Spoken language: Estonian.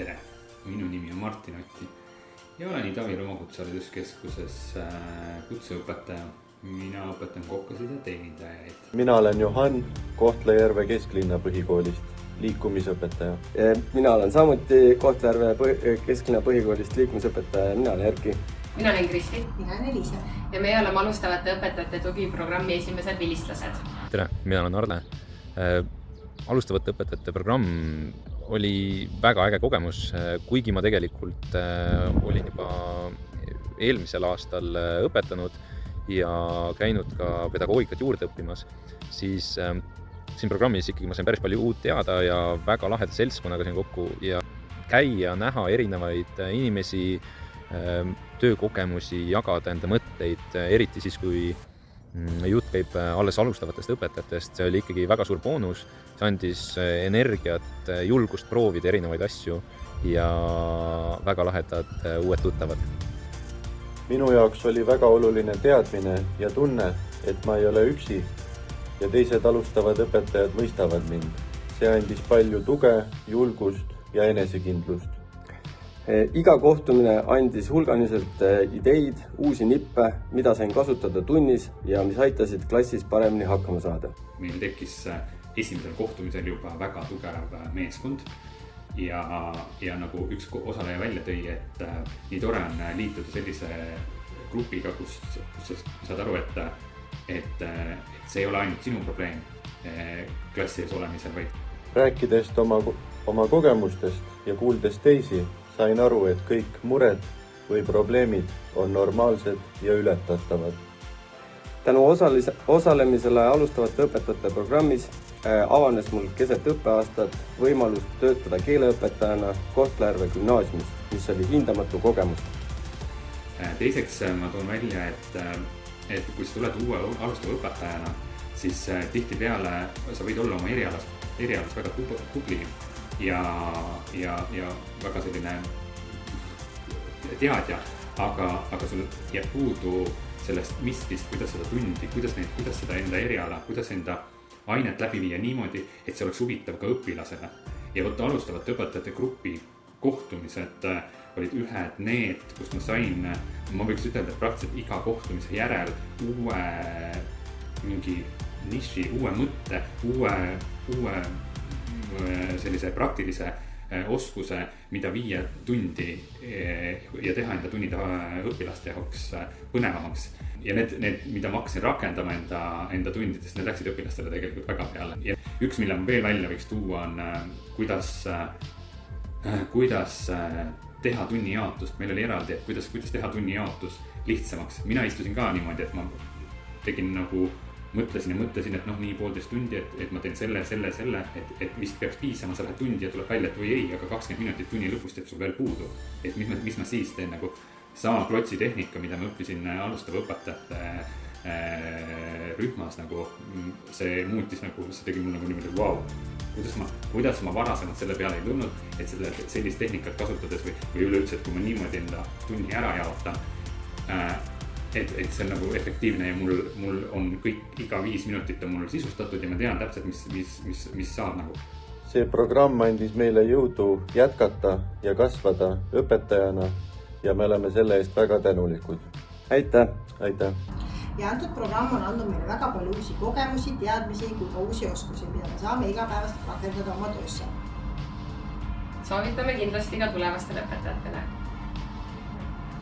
Tere, minu nimi on Martin Otti ja olen Ida-Virumaa Kutsehariduskeskuses kutseõpetaja. Mina õpetan kokkasid ja teenindajaid. Mina olen Johan Kohtla-Järve kesklinna põhikoolist, liikumisõpetaja. Mina olen samuti Kohtla-Järve kesklinna põhikoolist liikumisõpetaja, mina olen Erki. Mina olen Kristi. Mina olen Elisa. Ja me oleme alustavate õpetajate tugiprogrammi esimesed vilistlased. Tere, mina olen Arle. Alustavate õpetajate programm oli väga äge kogemus, kuigi ma tegelikult olin juba eelmisel aastal õpetanud ja käinud ka pedagoogikat juurde õppimas, siis siin programmis ikkagi ma sain päris palju uut teada ja väga laheda seltskonnaga sain kokku ja käia, näha erinevaid inimesi, töökogemusi, jagada enda mõtteid, eriti siis, kui jutt käib alles alustavatest õpetajatest, see oli ikkagi väga suur boonus, see andis energiat, julgust proovida erinevaid asju ja väga lahedad uued tuttavad. Minu jaoks oli väga oluline teadmine ja tunne, et ma ei ole üksi ja teised alustavad õpetajad mõistavad mind. See andis palju tuge, julgust ja enesekindlust. Iga kohtumine andis hulganiselt ideid, uusi nippe, mida sain kasutada tunnis ja mis aitasid klassis paremini hakkama saada. Meil tekkis esimesel kohtumisel juba väga tugev meeskond ja nagu üks osaleja välja tõi, et nii tore on liituda sellise grupiga, kus sa saad aru, et see ei ole ainult sinu probleem klassi ees olemisel, vaid rääkidest oma kogemustest ja kuuldes teisi, sain aru, et kõik mured või probleemid on normaalsed ja ületatavad. Tänu osalemisele alustavate õpetajate programmis avanes mul keset õppeaastat võimalus töötada keeleõpetajana Kohtla-Järve gümnaasiumis, mis oli hindamatu kogemus. Teiseks ma toon välja, et kui sa tuled uue alustava õpetajana, siis tihtipeale sa võid olla oma erialas väga tubli ja väga selline teadja, aga sul jääb puudu sellest miskist, kuidas seda tundi, kuidas seda enda eriala, kuidas enda ainet läbi viia niimoodi, et see oleks huvitav ka õpilasele. Ja võtta alustavate õpetajate grupi kohtumised olid ühed need, kus ma sain, ma võiks ütelda, et praktiliselt iga kohtumise järel uue mingi niši, uue mõtte, uue sellise praktilise oskuse, mida viia tundi ja teha enda tunnid õpilaste jaoks põnevamaks. Ja need, mida ma hakkasin rakendama enda tundidest, need läksid õpilastele tegelikult väga peale. Ja üks, mille ma veel välja võiks tuua, on kuidas teha tunnijaotust. Meil oli eraldi, et kuidas teha tunnijaotus lihtsamaks. Mina istusin ka niimoodi, et ma tegin nagu mõtlesin, et nii 1,5 tundi, et ma teen selle, et vist peaks piisama, sa lähed tundi ja tuleb välja, et või ei, aga 20 minutit tunni lõpust teeb sul veel puudu. Et mis ma siis teen nagu sama klotsi tehnika, mida ma õppisin alustava õpetajate rühmas, nagu see muutis, nagu see tegi mul nagu niimoodi, wow, kuidas ma varasemalt selle peale ei tulnud, et sellist tehnikat kasutades või üleüldse, et kui ma niimoodi enda tunni ära jaotan, et see on nagu efektiivne ja mul on kõik iga 5 minutit on mul sisustatud ja ma tean täpselt, mis saab nagu. See programm andis meile jõudu jätkata ja kasvada õpetajana ja me oleme selle eest väga tänulikud. Aitäh! Aitäh! Ja antud programm on andnud meile väga palju uusi kogemusi, teadmisi kui ka uusi oskusi, mida me saame igapäevast rakendada oma töösse. Soovitame kindlasti ka tulevastele õpetajatele.